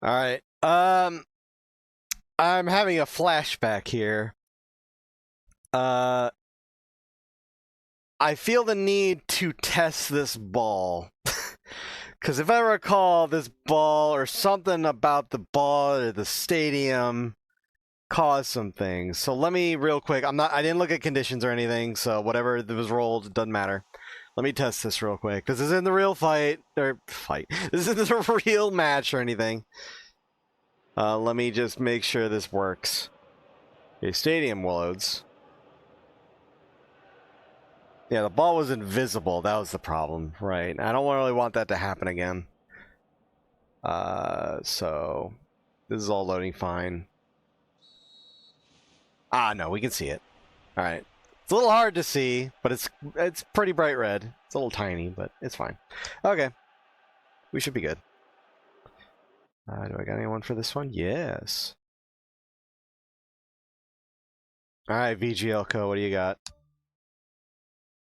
All right. I'm having a flashback here. I feel the need to test this ball. Because if I recall, this ball or something about the ball or the stadium caused some things. So let me real quick. I didn't look at conditions or anything. So whatever that was rolled, it doesn't matter. Let me test this real quick. This isn't the real fight. This isn't the real match or anything. Let me just make sure this works. Okay, stadium loads. Yeah, the ball was invisible. That was the problem, right? I don't really want that to happen again. So this is all loading fine. Ah, no, we can see it. All right. It's a little hard to see, but it's pretty bright red. It's a little tiny, but it's fine. Okay. We should be good. Do I got anyone for this one? Yes. All right, VGL Co, what do you got?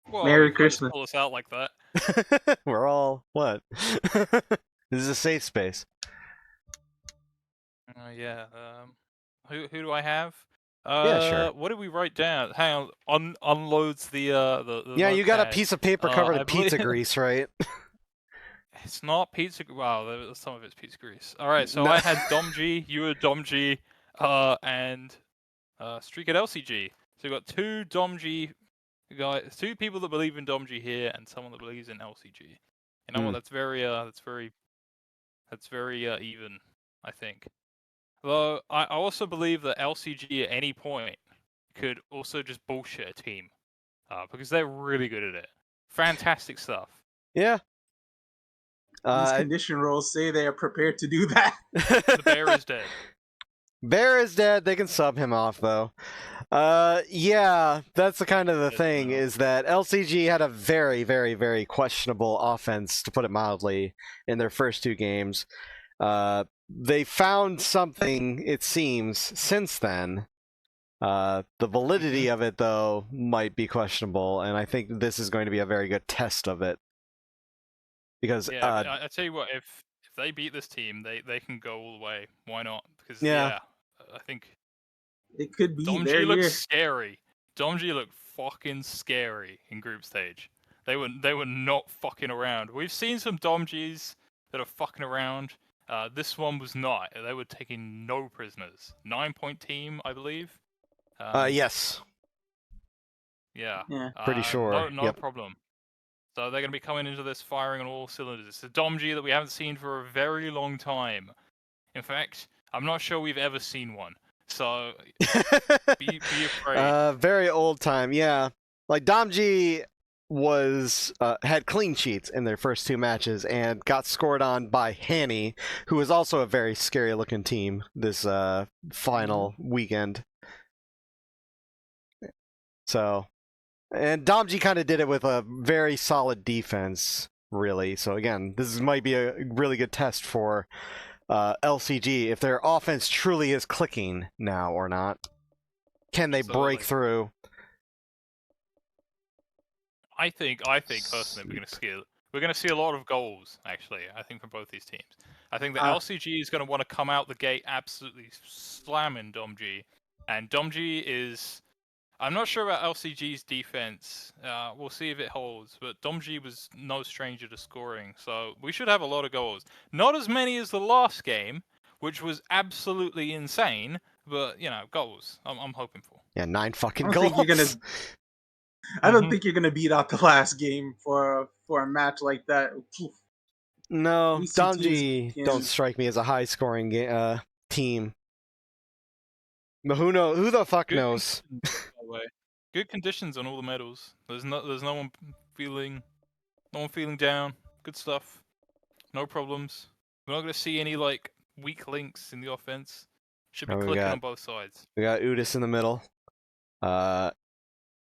Whoa, Merry you can't just Christmas. pull us out like that. We're all what? This is a safe space. Yeah. Who do I have? Yeah, sure. What did we write down? Hang on. Unloads the Yeah, you got a notepad. piece of paper covered in I believe- pizza grease, right? It's not pizza. Wow, some of it's pizza grease. All right, so No. I had domg, you were domg, and Streak at LCG. So we got two domg guys, two people that believe in domg here, and someone that believes in LCG. You know what? That's very even, I think. Though I also believe that LCG at any point could also just bullshit a team, because they're really good at it. Fantastic stuff. Yeah. These condition rolls say they are prepared to do that. The bear is dead. Bear is dead. They can sub him off though. Yeah, that's the kind of the thing is that LCG had a very, very, very questionable offense, to put it mildly, in their first two games. They found something, it seems, since then. The validity of it, though, might be questionable, and I think this is going to be a very good test of it. Because I tell you what, if they beat this team, they can go all the way. Why not? Because yeah, I think It could be domg their looks year. scary. domg looked fucking scary in group stage. They were not fucking around. We've seen some domgs that are fucking around. This one was not. They were taking no prisoners. 9-point team, I believe. yes. Yeah. Pretty sure. No problem. So they're going to be coming into this firing on all cylinders. It's a domg that we haven't seen for a very long time. In fact, I'm not sure we've ever seen one. So be afraid. Very old time, yeah. Like domg was had clean sheets in their first two matches and got scored on by Hanny, who was also a very scary looking team this final weekend. So, and domg kind of did it with a very solid defense, really. So again, this might be a really good test for LCG if their offense truly is clicking now or not. Can they break through? I think personally we're going to see a lot of goals. Actually, I think from both these teams. I think the LCG is going to want to come out the gate absolutely slamming domg, and domg is. I'm not sure about LCG's defense. We'll see if it holds. But domg was no stranger to scoring, so we should have a lot of goals. Not as many as the last game, which was absolutely insane. But you know, goals. I'm hoping for. Yeah, 9 fucking goals. I don't think you're gonna beat out the last game for a match like that. No, domg don't strike me as a high scoring team. But who the fuck knows? Good conditions on all the medals. There's no one feeling down. Good stuff. No problems. We're not gonna see any like weak links in the offense. Should be clicking on both sides. We got Udis in the middle.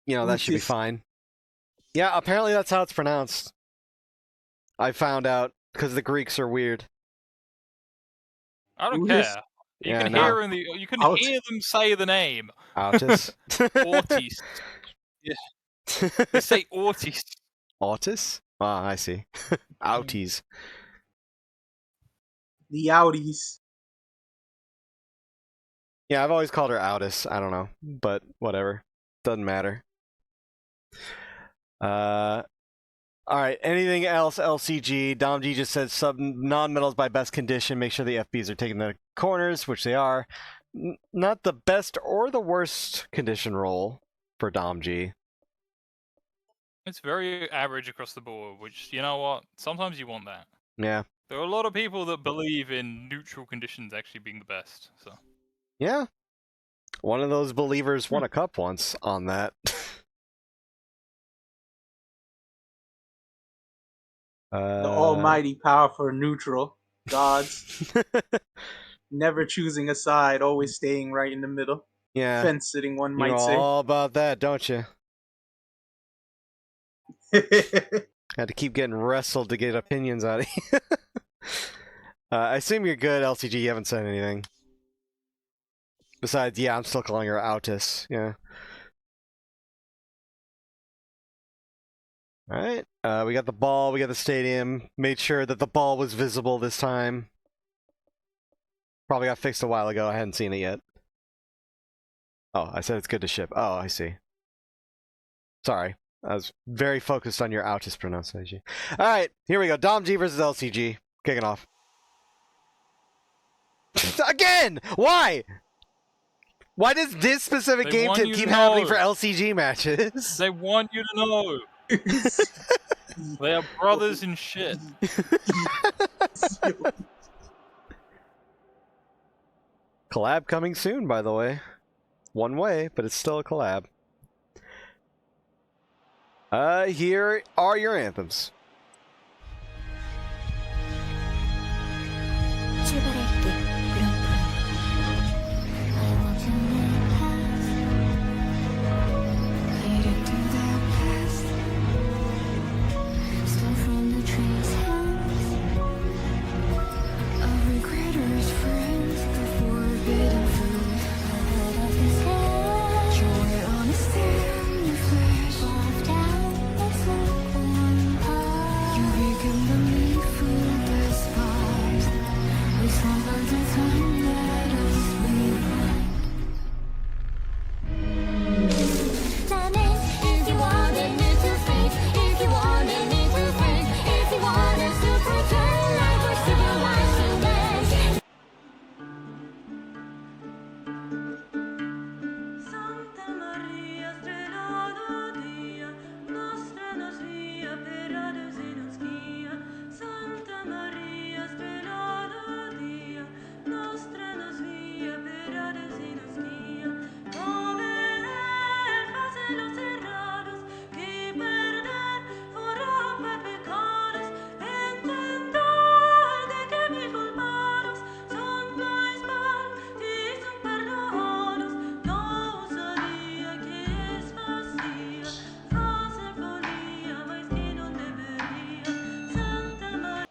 You know, that should be fine. Yeah, apparently that's how it's pronounced. I found out because the Greeks are weird. I don't care. You can hear them say the name. Autis. Autis. Yeah. They say Autis. Autis? Ah, I see. Outies. The outies. Yeah, I've always called her Outis. I don't know, but whatever. Doesn't matter. All right. Anything else? LCG. domg just says sub non-metals by best condition. Make sure the FBs are taking the corners, which they are. Not the best or the worst condition roll for domg. It's very average across the board, which, you know what? Sometimes you want that. Yeah. There are a lot of people that believe in neutral conditions actually being the best. So Yeah. One of those believers won a cup once on that. The almighty powerful neutral gods. Never choosing a side, always staying right in the middle. Yeah. Fence sitting, one You might know say. all about that, don't you? Had to keep getting wrestled to get opinions out of you. I assume you're good, LCG. You haven't said anything. Besides, yeah, I'm still calling her Outis. Yeah. Alright. We got the ball. We got the stadium. Made sure that the ball was visible this time. Probably got fixed a while ago. I hadn't seen it yet. Oh, I said it's good to ship. Oh, I see. Sorry. I was very focused on your Outis pronunciation. Alright, here we go. domg versus LCG. Kicking off. Again! Why? Why does this specific game tip keep happening for LCG matches? they want you to know. They are brothers in shit. Collab coming soon, by the way. One way, but it's still a collab. Here are your anthems.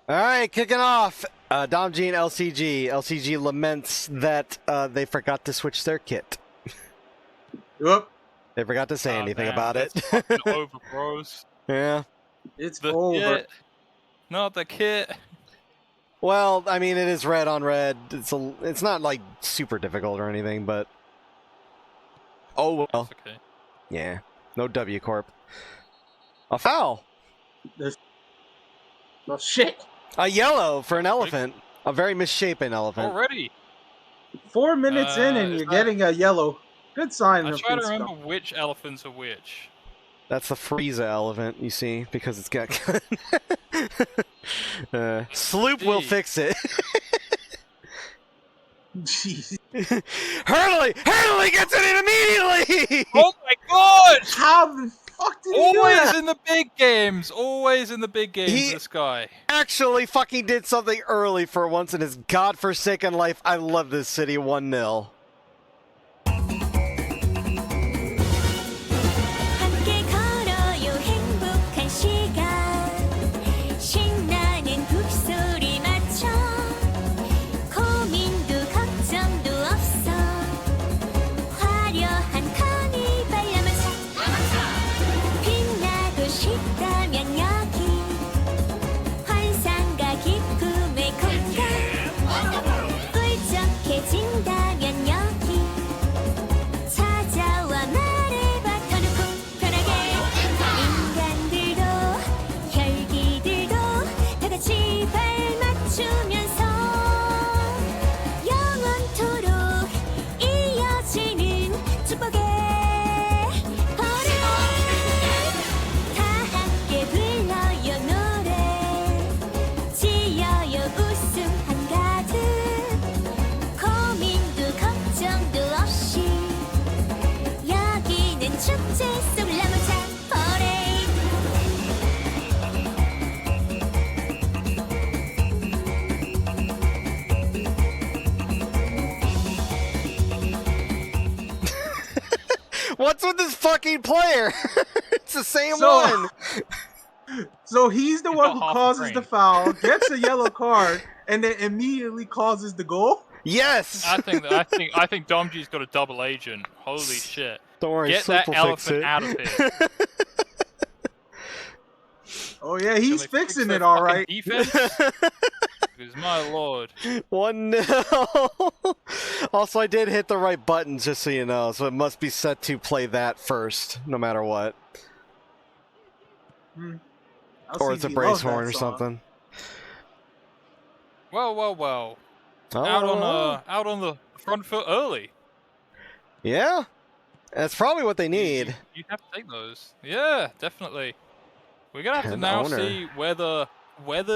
Alright, kicking off. domg and LCG. LCG laments that they forgot to switch their kit. Yep. They forgot to say anything about it. It's fucking over, bros. Yeah. It's The over. kit. Not the kit. Well, I mean, it is red on red. It's not like super difficult or anything, but oh well. That's okay. Yeah. No W Corp. A foul. Oh shit. A yellow for an elephant. A very misshapen elephant. Already. 4 minutes in and you're getting a yellow. Good sign. I of try to good remember stuff. which elephants are which. That's the Frieza elephant, you see, because it's got. Sloop will fix it. Jeez. Hurley gets it in immediately. Oh my god! How the fuck did he do Always that? in the big games. Always in the big games, this guy. Actually fucking did something early for once in his godforsaken life. I love this city. 1-0. What's with this fucking player? It's the same So- one. So he's the He's one got who half a causes brain. the foul, gets a yellow card, and then immediately causes the goal. Yes. I think domg's got a double agent. Holy shit! Don't worry, Get Soup that will fix elephant it. out of here. Oh yeah, Can he's they fix fixing their it all fucking right. Defense? Because my lord. 1-0. Also, I did hit the right buttons, just so you know, so it must be set to play that first, no matter what. Or it's a LCG brace loves that horn or song. something. Well. Oh, Out on the front foot early. yeah, that's probably what they need. You have to take those. Yeah, definitely. We're gonna have to And now owner. see whether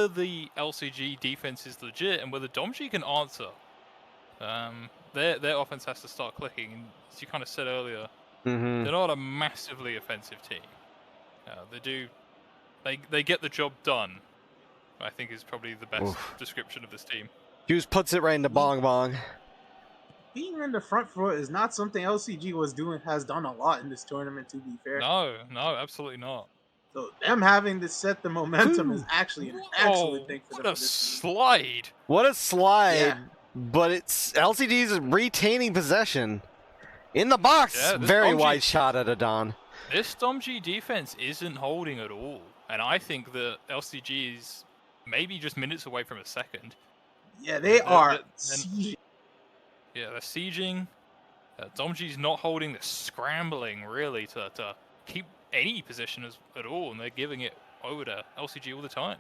the LCG defense is legit and whether domg can answer. Their offense has to start clicking. And as you kind of said earlier, Mm-hmm. they're not a massively offensive team. They get the job done. I think is probably the best description of this team. Hughes puts it right into Bong Bong. Being in the front foot is not something LCG has done a lot in this tournament, to be fair. No, absolutely not. So them having to set the momentum is actually an excellent thing for What them. a slide! What a slide! Yeah. But it's LCD's retaining possession in the box. Yeah, this Very domg wide shot at Adon. This domg defense isn't holding at all, and I think that LCG is maybe just minutes away from a second. Yeah, they are. Yeah, they're sieging. domg's not holding. They're scrambling really to keep any position at all, and they're giving it over to LCG all the time.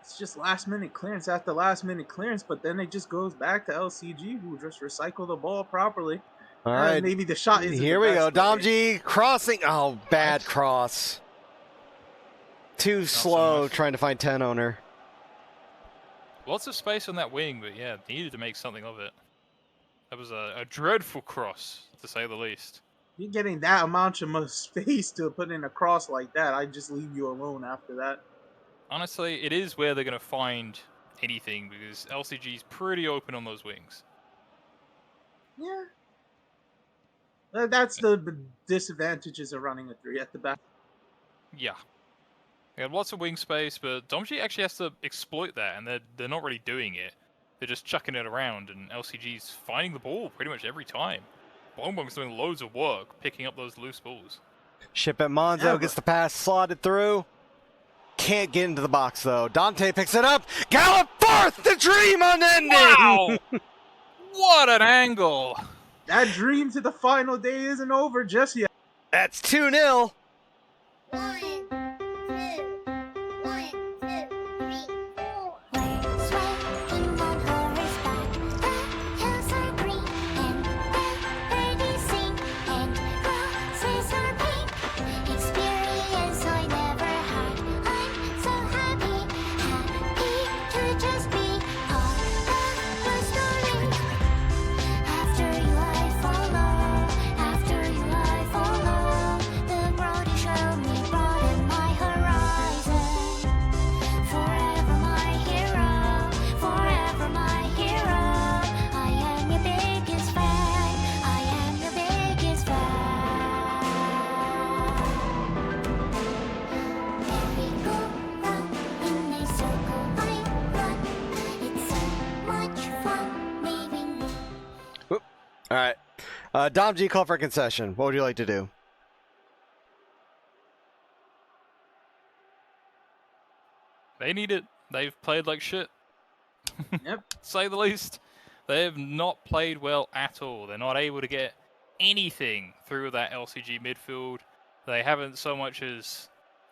It's just last minute clearance after last minute clearance, but then it just goes back to LCG, who just recycle the ball properly. All right, maybe the shot isn't here the we go. best, but domg crossing. Oh, bad cross. Too slow much. trying to find 10 owner. Lots of space on that wing, but yeah, needed to make something of it. That was a dreadful cross, to say the least. You're getting that amount of space to put in a cross like that. I'd just leave you alone after that. Honestly, it is where they're going to find anything, because LCG's pretty open on those wings. Yeah. That's the disadvantages of running a 3 at the back. Yeah. They have lots of wing space, but domg actually has to exploit that, and they're not really doing it. They're just chucking it around, and LCG's finding the ball pretty much every time. Bongbong's doing loads of work picking up those loose balls. Ship at Monzo gets the pass slotted through. Can't get into the box though. Dante picks it up. Gallop forth, the dream unending. Wow! What an angle! That dream to the final day isn't over just yet. That's 2-0. 1, 2, 1, 2, 3, 4. We're sweating on horseback. The hills are green and the birdies sing and roses are pink. Experience I never had. I'm so happy to just be part of the story. After you I follow. The road you show me broaden my horizon. Forever my hero. I am your biggest fan. Merry go round in a circle I run. It's so much fun leaving. All right. domg call for concession. What would you like to do? They need it. They've played like shit. Yep. To say the least. They have not played well at all. They're not able to get anything through that LCG midfield. They haven't so much as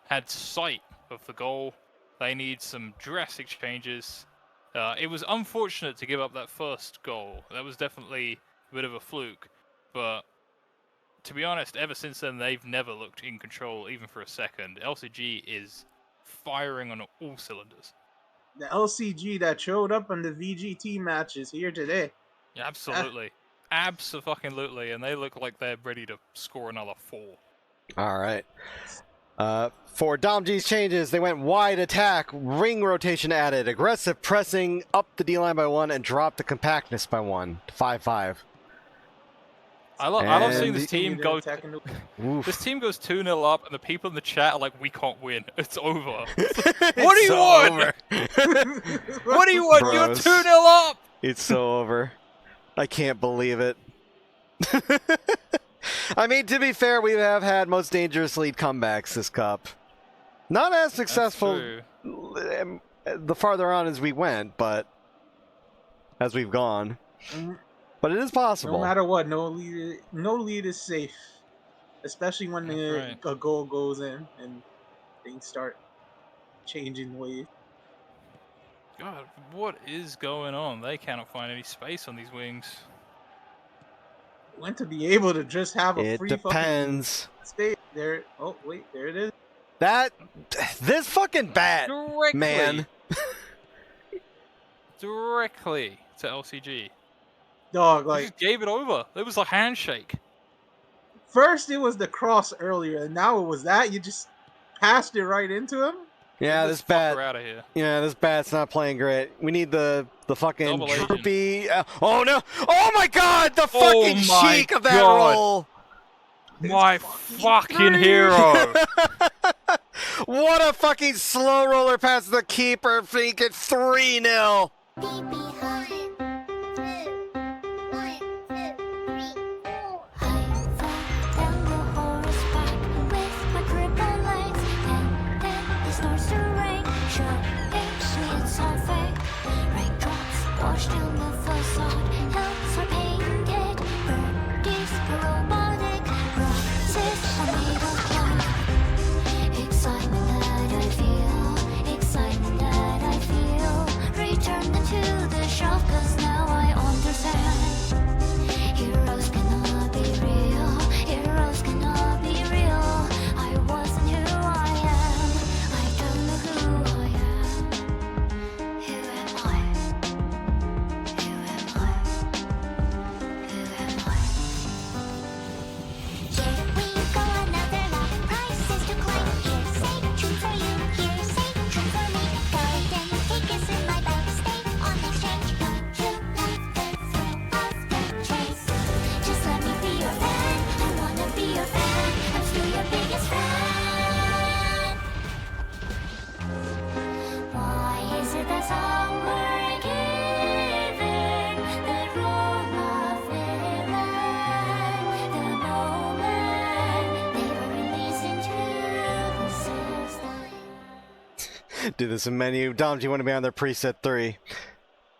had sight of the goal. They need some drastic changes. It was unfortunate to give up that first goal. That was definitely a bit of a fluke. But to be honest, ever since then, they've never looked in control, even for a second. LCG is firing on all cylinders. The LCG that showed up on the VGT matches here today. Yeah, absolutely. Abso-fucking-lutely. And they look like they're ready to score another 4. All right. For domg's changes, they went wide attack, ring rotation added, aggressive pressing up the D line by 1, and dropped the compactness by 1 to 5-5. I love seeing And this team go. Oof. This team goes 2-0 up, and the people in the chat are like, "We can't win. It's over." What do It's you so want? over. What do you want? You're Bros. 2-0 up. It's so over. I can't believe it. I mean, to be fair, we have had most dangerous lead comebacks this cup. Not as successful the farther on as we went, but as we've gone. But it is possible. No matter what, no lead is safe, especially when a goal goes in and things start changing ways. God, what is going on? They cannot find any space on these wings. When to be able to just have a free depends. fucking space there. Oh wait, there it is. This fucking bat, Directly. man. Directly to LCG. Dog, He like just gave it over. It was a handshake. first it was the cross earlier, and now it was that. You just passed it right into him. Yeah, Get this fucker bat. out of here. Yeah, this bat's not playing great. We need the fucking Double agent. droopy. Oh no! Oh my God! The fucking my cheek of that God. roll. My fucking hero. What a fucking slow roller past the keeper. Think it 3-0. Be behind. 2, 1, 2, 3, 4. I fall down the horseback with my crippled legs, and then it starts to rain. Sure, it's all fake. Raindrops wash down the facade. Hills are painted. Birdies are robotic. Roses are made of glass. Excitement that I feel. Excitement that I feel. Return to the shelf, 'cause now I understand. Heroes cannot be real. Heroes cannot be real. I wasn't who I am. I don't know who I am. Who am I? Who am I? Who am I? Here we go, another lap. Prizes to claim. Here's safe, true for you. Here's safe, true for me. Garden tickets in my bag. Stay on exchange. Don't you like the thrill of the chase? Just let me be your fan. I wanna be your fan. I'm still your biggest fan. Why is it that some were given the role of villain the moment they were released into the system? Do this in menu. Dom, do you want to be on their preset 3?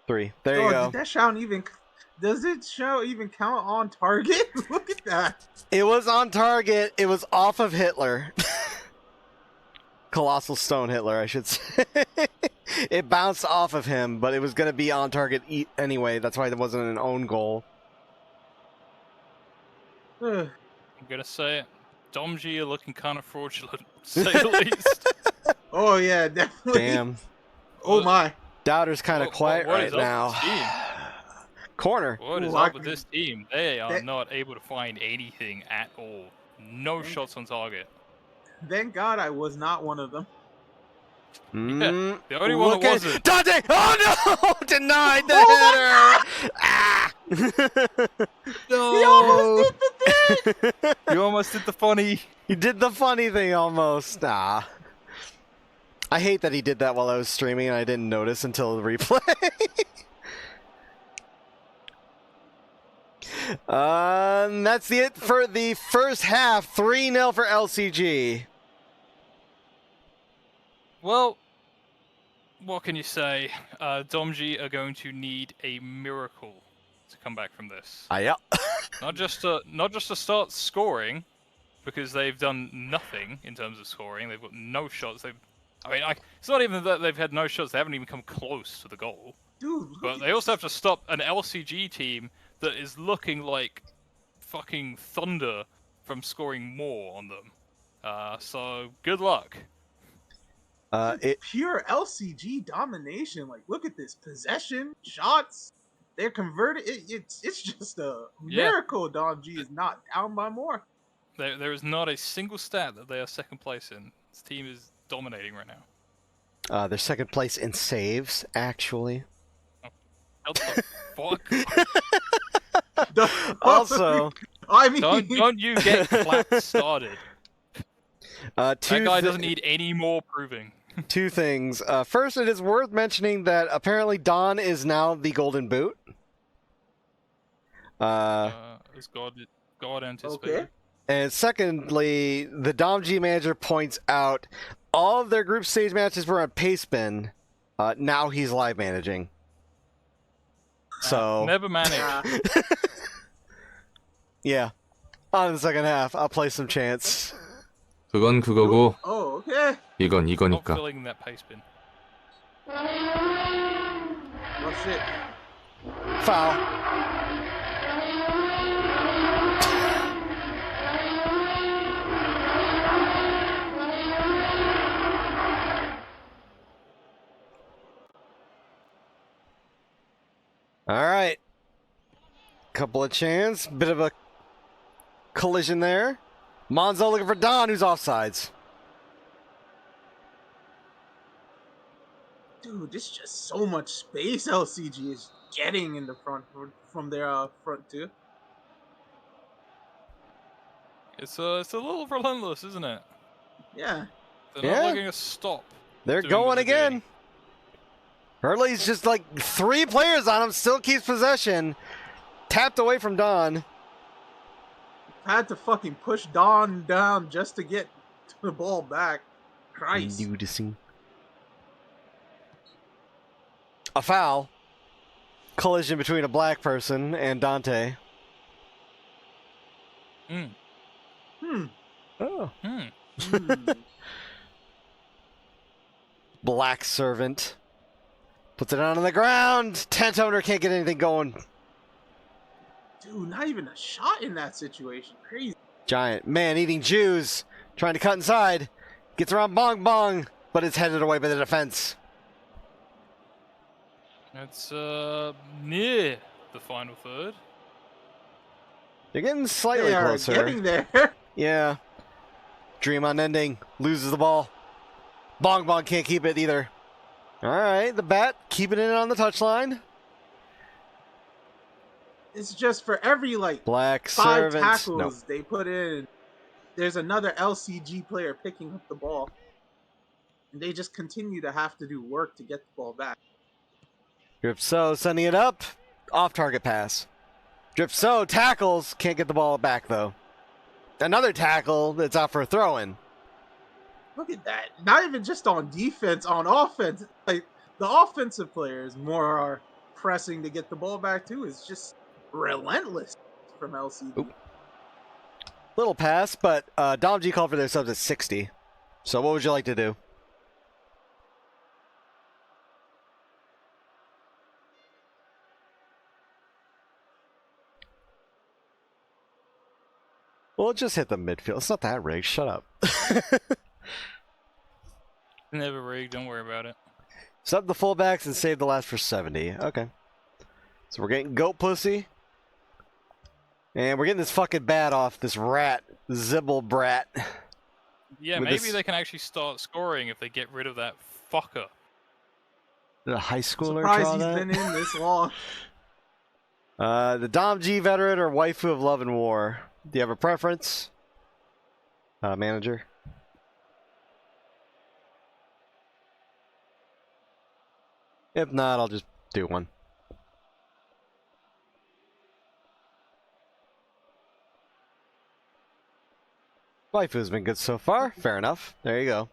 3. There you Dog, go. did that sound even? Does it show even count on target? Look at that. It was on target. It was off of Hitler. Colossal Stone Hitler, I should say. It bounced off of him, but it was going to be on target anyway. That's why it wasn't an own goal. Ugh. I'm gonna say it. domg are looking kind of fraudulent, to say the least. Oh yeah, definitely. Damn. Oh my. Doubter's kind of What quiet is right up with now. this team? Corner. What is Ooh, up with this team? They are that- not able to find anything at all. No shots on target. Thank God I was not one of them. Mm, The only one look that at wasn't. Dante! Oh no! Denied the Oh header! Ah! He almost did the thing. You almost did the funny. He did the funny thing almost. Ah. I hate that he did that while I was streaming and I didn't notice until the replay. That's it for the first half. 3-0 for LCG. Well, what can you say? domg are going to need a miracle to come back from this. Yeah. Not just to start scoring, because they've done nothing in terms of scoring. They've got no shots. It's not even that they've had no shots. They haven't even come close to the goal. Dude, look But at they also have to stop an LCG team that is looking like fucking thunder from scoring more on them. So good luck. pure LCG domination. Like, look at this possession, shots. They're converted. It's just a miracle. domg is not down by more. There is not a single stat that they are second place in. This team is dominating right now. They're second place in saves, actually. What the fuck? Also, I mean, Don't you get clapped started. That Two guy doesn't need any more proving. two things. First, it is worth mentioning that apparently Don is now the Golden Boot. As God anticipated. okay. And secondly, the domg manager points out all of their group stage matches were on Pastebin. Now he's live managing. So Never managed. yeah, on the second half, I'll play some chance. 그건 그거고 Oh, okay. 이건 Not 이거니까. filling that pace bin. Oh shit. Foul. All right. Couple of chance. Bit of a collision there. Monzo looking for Don, who's offsides. Dude, there's just so much space LCG is getting in the front from their front two. It's a little relentless, isn't it? Yeah. They're Yeah. not letting us stop. They're doing what going they're again. doing. Hurley's just like 3 players on him, still keeps possession. Tapped away from Don. Had to fucking push Don down just to get the ball back. Christ. Nudicing. A foul. Collision between a black person and Dante. Hmm. Oh. Hmm. Black servant. Puts it on the ground. Tent owner can't get anything going. Dude, not even a shot in that situation. Crazy. Giant man eating Jews. Trying to cut inside. Gets around Bong Bong, but it's headed away by the defense. It's near the final third. They're getting slightly They are closer. getting there. Yeah. Dream on ending. Loses the ball. Bong Bong can't keep it either. Alright, the bat keeping it on the touchline. It's just for every like Black 5 servant. tackles No. they put in, there's another LCG player picking up the ball. And they just continue to have to do work to get the ball back. Dripso sending it up. Off target pass. Dripso tackles. Can't get the ball back though. Another tackle that's out for a throw in. Look at that. Not even just on defense, on offense. Like the offensive players more are pressing to get the ball back too. It's just relentless from LCD. Oop. Little pass, but domg called for their subs at 60. So what would you like to do? Well, just hit the midfield. It's not that rigged. Shut up. Never rigged. Don't worry about it. Sub the fullbacks and save the last for 70. Okay. So we're getting goat pussy. And we're getting this fucking bat off this rat. Zibble brat. Yeah, With maybe this- they can actually start scoring if they get rid of that fucker. The high schooler Surprised draw he's that? been in this long. The domg veteran or waifu of love and war? Do you have a preference? Manager? If not, I'll just do one. Waifu's been good so far. Fair enough. There you go.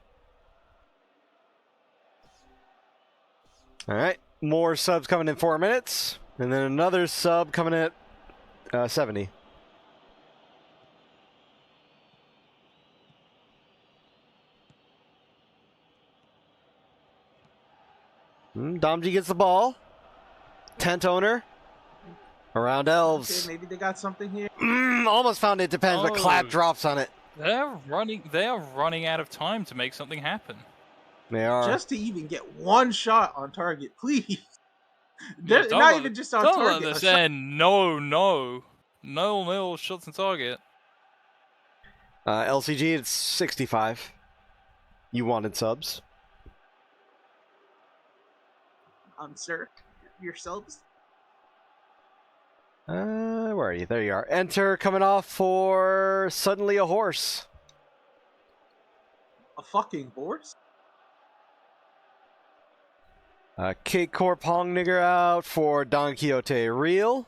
Alright. More subs coming in 4 minutes. And then another sub coming in at 70. domg gets the ball. Tent owner. Around elves. Okay, maybe they got something here. Almost found it. Depends, but clap Oh. drops on it. They are running out of time to make something happen. They are. Just to even get one shot on target, please. Yeah, They're don't not let- even just on Don't target. let a this shot- end. No shots on target. LCG, it's 65. You wanted subs. Sir, yourselves. We're where are you? There you are. Enter coming off for Suddenly a Horse. A fucking horse? Kate Core Pong Nigger out for Don Quixote Real.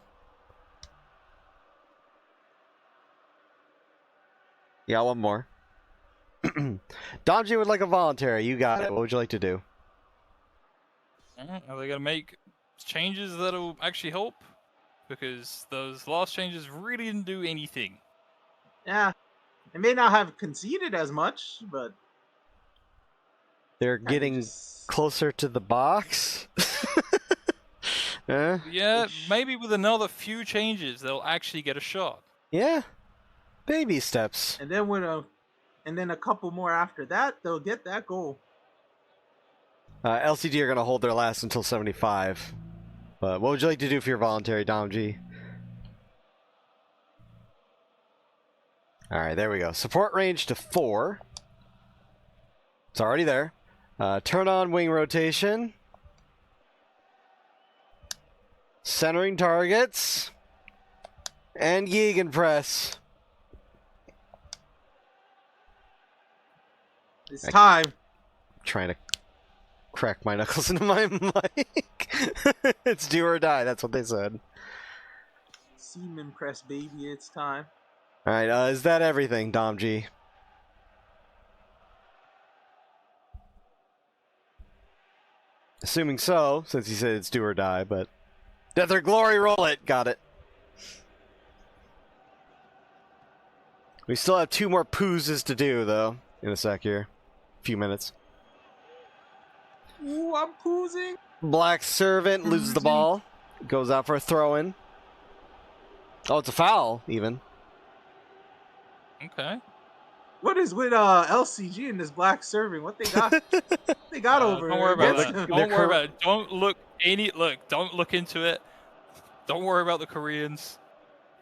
Yeah, one more. Domg would like a voluntary. You got it. What would you like to do? Are they going to make changes that'll actually help? Because those last changes really didn't do anything. Yeah. They may not have conceded as much, but They're kinda getting just- closer to the box. Yeah, maybe with another few changes, they'll actually get a shot. Yeah. Baby steps. and then a couple more after that, they'll get that goal. LCG are going to hold their last until 75. But what would you like to do for your voluntary, Domg? Alright, there we go. Support range to 4. It's already there. Turn on wing rotation. Centering targets. And Gegenpress. It's time. Trying to crack my knuckles into my mic. It's do or die, that's what they said. Seaman press, baby. It's time. Alright, is that everything, Domg? Assuming so, since he said it's do or die, but... Death or glory, roll it! Got it. We still have 2 more poozes to do, though, in a sec here. Few minutes. Ooh, I'm poozing. Black Servant loses the ball. Goes out for a throw-in. Oh, it's a foul, even. Okay. What is with LCG and this black serving? What they got? They got over Don't worry there about against that. them. Don't worry about it. Don't look into it. Don't worry about the Koreans.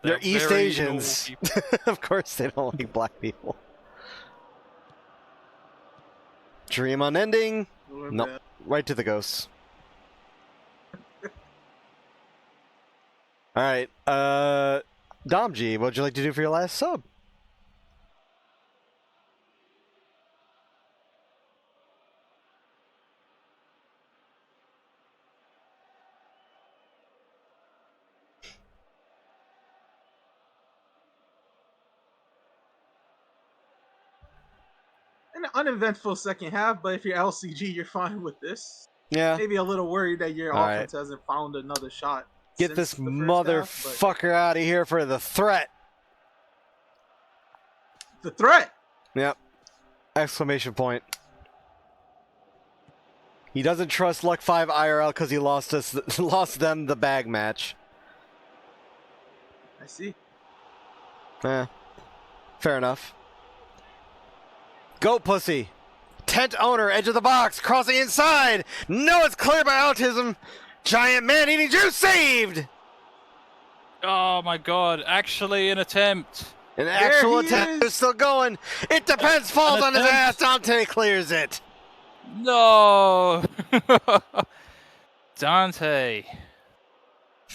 They're East very Asians. normal people. Of course they don't like black people. Dream unending. Nope. Right to the ghosts. Alright, Domg, what would you like to do for your last sub? An uneventful second half, but if you're LCG, you're fine with this. Yeah. Maybe a little worried that your All right. offense hasn't found another shot. Get since this the first motherfucker out of here for the threat. but the threat. Yep. Exclamation point. He doesn't trust Luck 5 IRL because he lost them the bag match. I see. Fair enough. Goat pussy. Tent owner, edge of the box, crossing inside. No, it's cleared by autism. Giant man eating juice saved. Oh my god, actually an attempt. An actual he attempt is. is still going. It depends, falls on his ass. Dante clears it. No! Dante.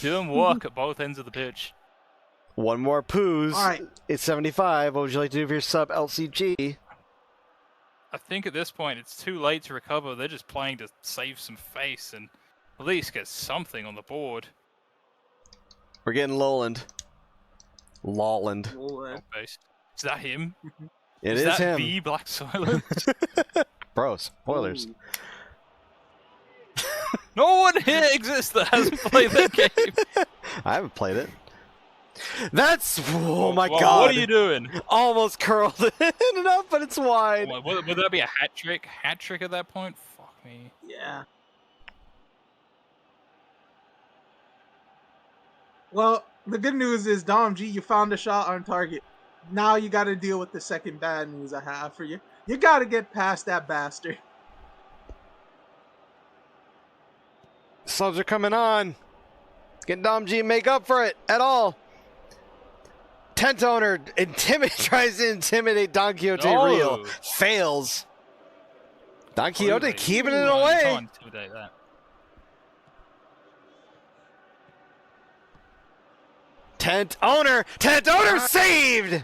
Doing work at both ends of the pitch. One more poos. All right. It's 75. What would you like to do for your sub LCG? I think at this point it's too late to recover. They're just playing to save some face and at least get something on the board. We're getting Lowland. Lawland. Well, Based. Is that him? It is is that him. the Black Silence? Bro, spoilers. ooh. No one here exists that hasn't played that game. I haven't played it. That's oh my Well, god! What are you doing? Almost curled it enough, but it's wide. Would that be a hat trick? Hat trick at that point? Fuck me. Yeah. Well, the good news is, Domg, you found a shot on target. Now you got to deal with the second bad news I have for you. You got to get past that bastard. Subs are coming on. Can Domg make up for it at all? Tent owner tries to intimidate Don Quixote No. Real. Fails. Don Quixote Really? keeping it You away. can't intimidate that. Tent owner saved!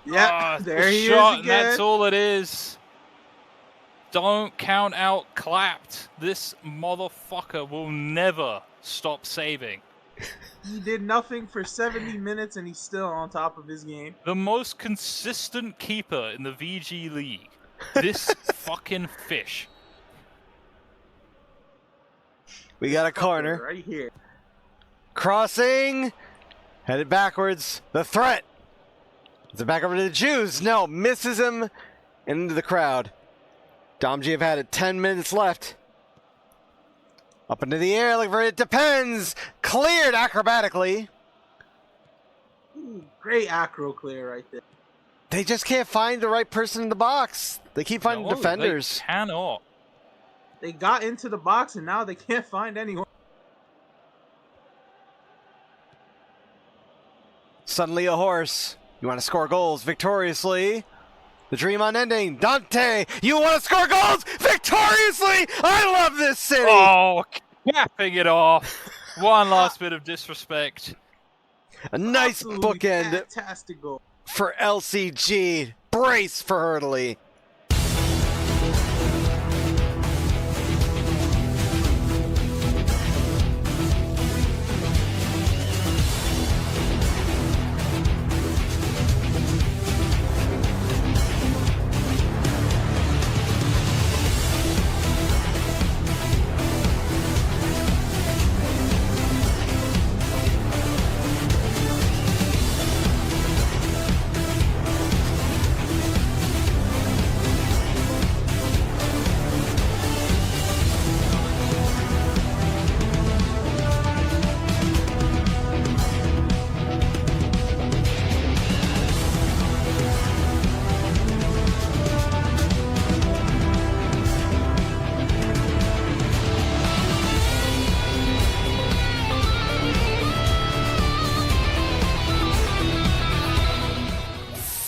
Yeah, there he shot, is and that's again. all it is. Don't count out clapped. This motherfucker will never stop saving. He did nothing for 70 minutes and he's still on top of his game. The most consistent keeper in the VG League. This fucking fish. We got a corner. Right here. Crossing. Headed backwards. The threat. Is it back over to the Jews? No, misses him into the crowd. domg have had it 10 minutes left. Up into the air, looking for it. Depends. Cleared acrobatically. Ooh, great acro clear right there. They just can't find the right person in the box. They keep finding defenders. They cannot. They got into the box and now they can't find anyone. Suddenly a horse. You want to score goals victoriously. The dream unending. Dante, you want to score goals victoriously. I love this city. Oh, capping it off. One last bit of disrespect. A nice Absolutely bookend fantastic goal. for LCG. Brace for Hurtley.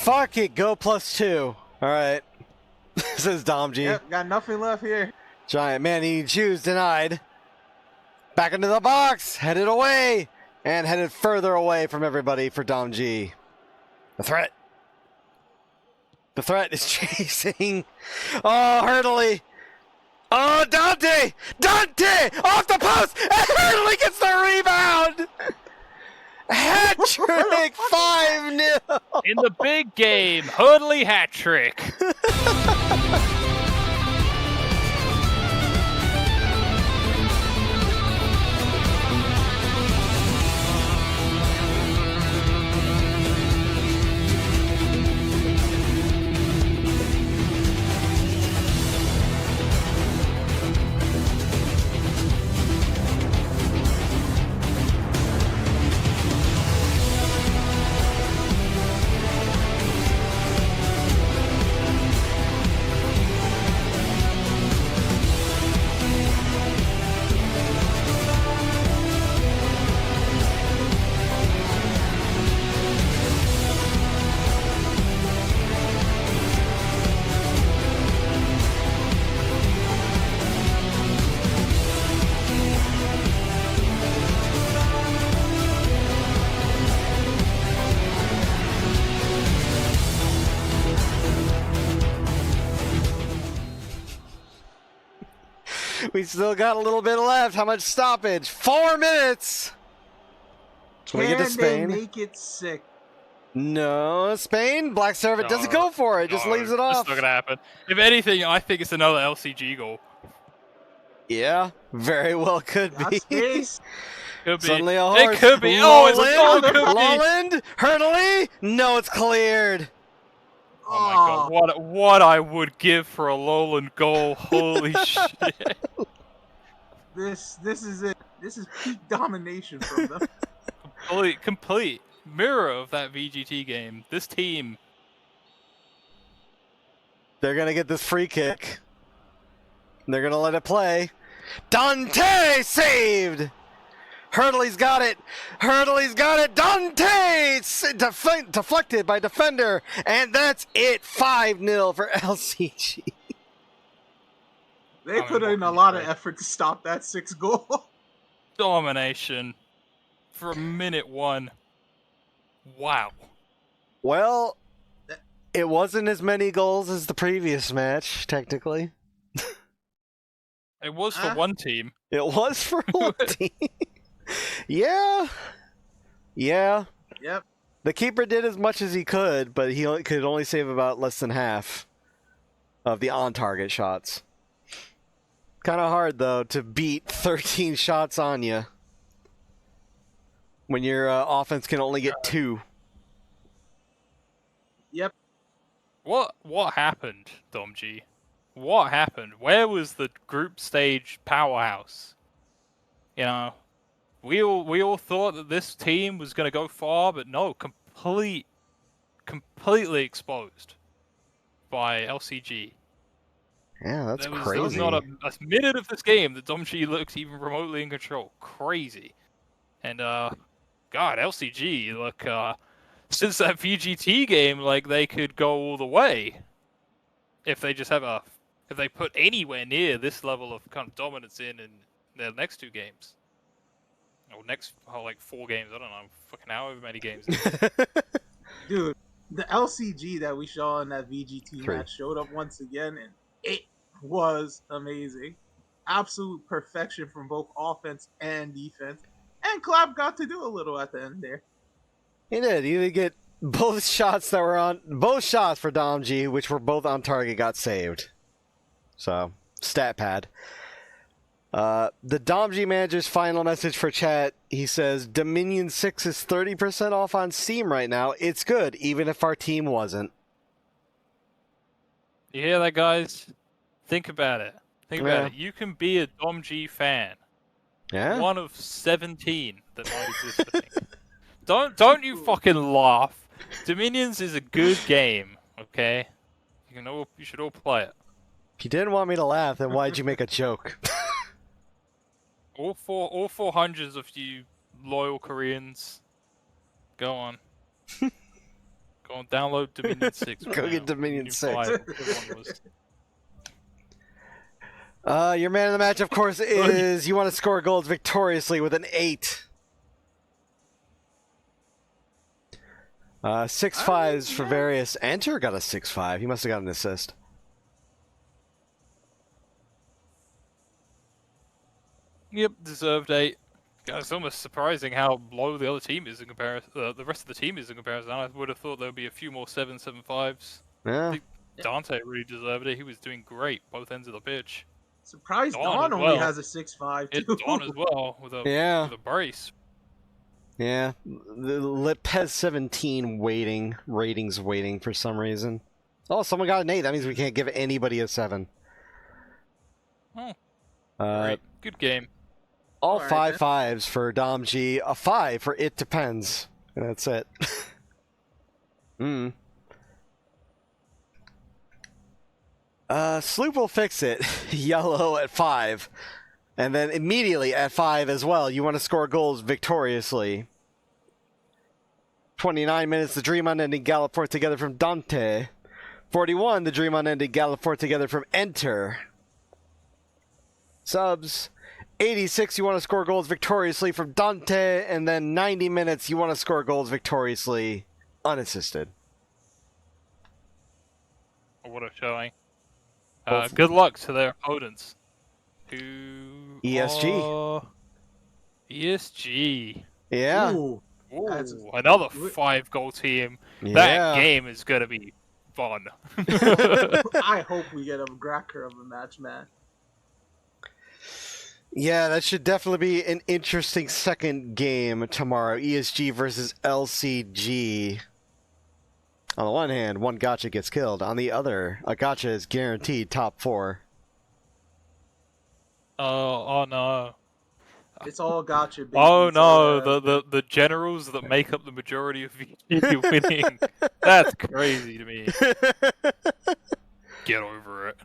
Fuck it, go +2. Alright. Says domg. Yep, got nothing left here. Giant man eating shoes denied. Back into the box. Headed away. And headed further away from everybody for domg. The threat. The threat is chasing. Oh, Hurtley. Oh, Dante! Dante! Off the post! And Hurtley gets the rebound! Hat trick! 5-0! In the big game, Hurtley hat trick. We still got a little bit left. How much stoppage? 4 minutes! Can we get to Can Spain? they make it sick? No, Spain. Black Servant doesn't go for it. Just leaves it off. It's not gonna happen. If anything, I think it's another LCG goal. Yeah, very well could Got be. space. Could be. Suddenly a horse. It could be. Oh, it's a goal. Lowland, It could be. Lowland, Hurtley. No, it's cleared. Oh my god, what I would give for a Lowland goal. Holy shit. This is it. This is peak domination from them. Complete mirror of that VGT game. This team. They're going to get this free kick. They're going to let it play. Dante saved. Hurtley's got it. Hurtley's got it. Dante deflected by defender. And that's it. 5-0 for LCG. They put in a lot of effort to stop that 6th goal. Domination. for minute one. Wow. Well, it wasn't as many goals as the previous match, technically. It was for one team. It was for one team. Yeah. Yeah. Yep. The keeper did as much as he could, but he could only save about less than half of the on-target shots. Kind of hard, though, to beat 13 shots on you when your offense can only get 2. Yep. What happened, domg? What happened? Where was the group stage powerhouse? You know, we all thought that this team was going to go far, but no, completely exposed by LCG. Yeah, that's There crazy. was not a minute of this game that domg looked even remotely in control. Crazy. And God, LCG look since that VGT game, like they could go all the way if they just have if they put anywhere near this level of kind of dominance in their next 2 games. Or next, like 4 games, I don't know, fucking however many games. Dude, the LCG that we saw in that VGT 3. match showed up once again, and it was amazing. Absolute perfection from both offense and defense. And Clap got to do a little at the end there. He did. He did get both shots that were on... Both shots for domg, which were both on target, got saved. So, stat pad. The domg manager's final message for chat, he says, Dominion 6 is 30% off on Steam right now. It's good, even if our team wasn't. You hear that, guys? Think about it. Think about it. You can be a domg fan. Yeah? One of 17 that might exist, I think. Don't you fucking laugh. Dominions is a good game, okay? You should all play it. If you didn't want me to laugh, then why'd you make a joke? All 400s of you loyal Koreans, go on. Go on, download Dominion 6. Go get Dominion 6. 5, whichever one was. Your man of the match, of course, is you want to score goals victoriously with an 8. 6-5s for various. Enter got a 6-5. He must have got an assist. Yep, deserved 8. God, it's almost surprising how low the other team is in comparison. The rest of the team is in comparison. I would have thought there would be a few more 7-5s. Yeah. I think Dante really deserved it. He was doing great both ends of the pitch. Surprised Dawn only has a 6-5 too. It's Dawn as well with a brace. Yeah. The Lipez 17 ratings waiting for some reason. Oh, someone got an 8. That means we can't give anybody a 7. Oh, great. Good game. All Alright, 5-5s for domg. A 5 for It Depends. And that's it. Sloop will fix it. Yellow at 5. And then immediately at 5 as well, you want to score goals victoriously. 29 minutes, the Dream Unending Gallop Forth together from Dante. 41, the Dream Unending Gallop Forth together from Enter. Subs. 86, you want to score goals victoriously from Dante. And then 90 minutes, you want to score goals victoriously unassisted. What a showing. Good luck to their opponents. Who ESG. are... ESG. Yeah. Ooh, Ooh, That's- another 5-goal team. Yeah. That game is going to be fun. I hope we get a cracker of a match, man. Yeah, that should definitely be an interesting second game tomorrow. ESG versus LCG. On the one hand, one gotcha gets killed. On the other, a gotcha is guaranteed top 4. Oh no. It's all gotcha, baby. Oh It's all, no, the generals that make up the majority of VG winning. That's crazy to me. Get over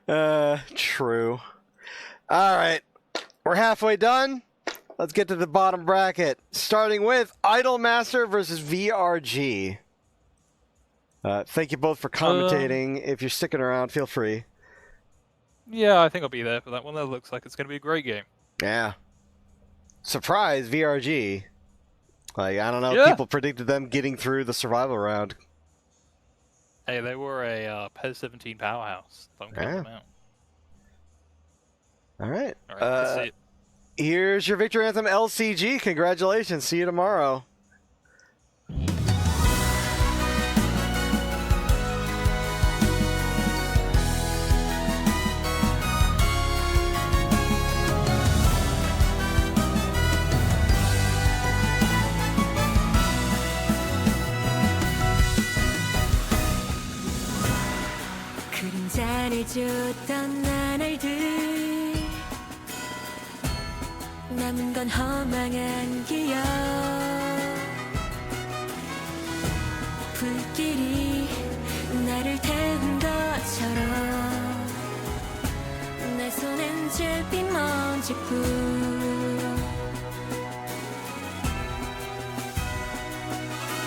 it. True. Alright. We're halfway done. Let's get to the bottom bracket. Starting with Idolmaster versus VRG. Thank you both for commentating. If you're sticking around, feel free. Yeah, I think I'll be there for that one. That looks like it's going to be a great game. Yeah. surprise, VRG. Like, I don't know if Yeah. people predicted them getting through the survival round. Hey, they were a PES 17 powerhouse. Don't count Yeah. them out. All right. All right, let's see it. Here's your victory anthem, LCG. Congratulations. See you tomorrow. 그림자를 줬던 나날들 남은 건 허망한 기억 불길이 나를 태운 것처럼 내 손엔 잿빛 먼지뿐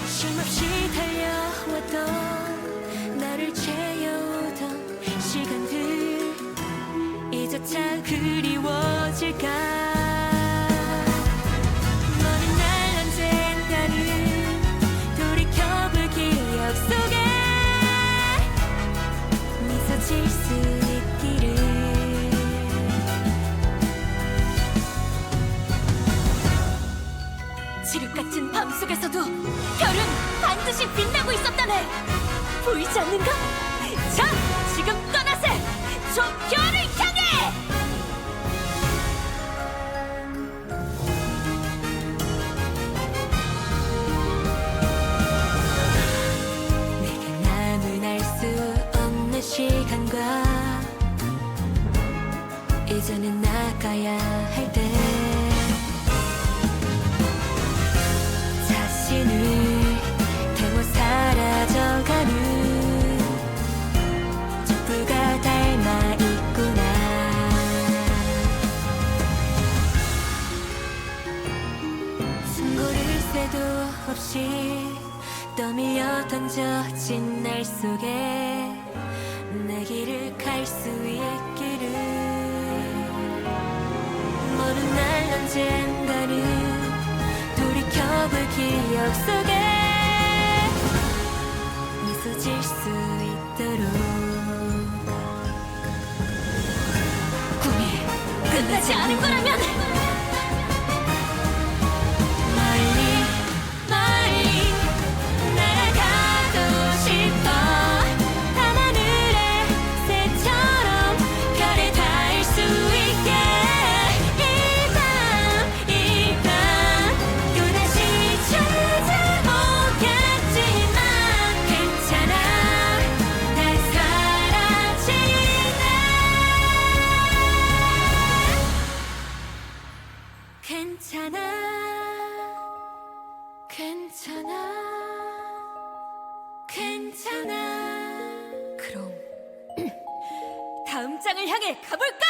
쉼없이 달려왔던 나를 채워오던 시간들 이제차 그리워질까 먼 날 언젠가는 돌이켜볼 기억 속에 미소 질 수 있기를 지륵 같은 밤 속에서도 별은 반드시 빛나고 있었다네 보이지 않는가? 자, 지금 떠나세! 저 별을 향해! 내게 남은 알 수 없는 시간과 이제는 나가야 할 때 자신을 태워 사라져가는 촛불과 닮아 있구나 숨고를 새도 없이 떠밀려 던져진 날 속에 내 길을 갈 수 있기를 먼 날 언젠가는 돌이켜볼 기억 속에 미소 질 수 있도록 꿈이 끝나지 않은 거라면 멀리 멀리 날아가고 싶어 밤하늘의 새처럼 별에 닿을 수 있게 이 밤 또다시 찾아오겠지만 괜찮아 다 사라지네 괜찮아 괜찮아 괜찮아 그럼 다음 장을 향해 가볼까?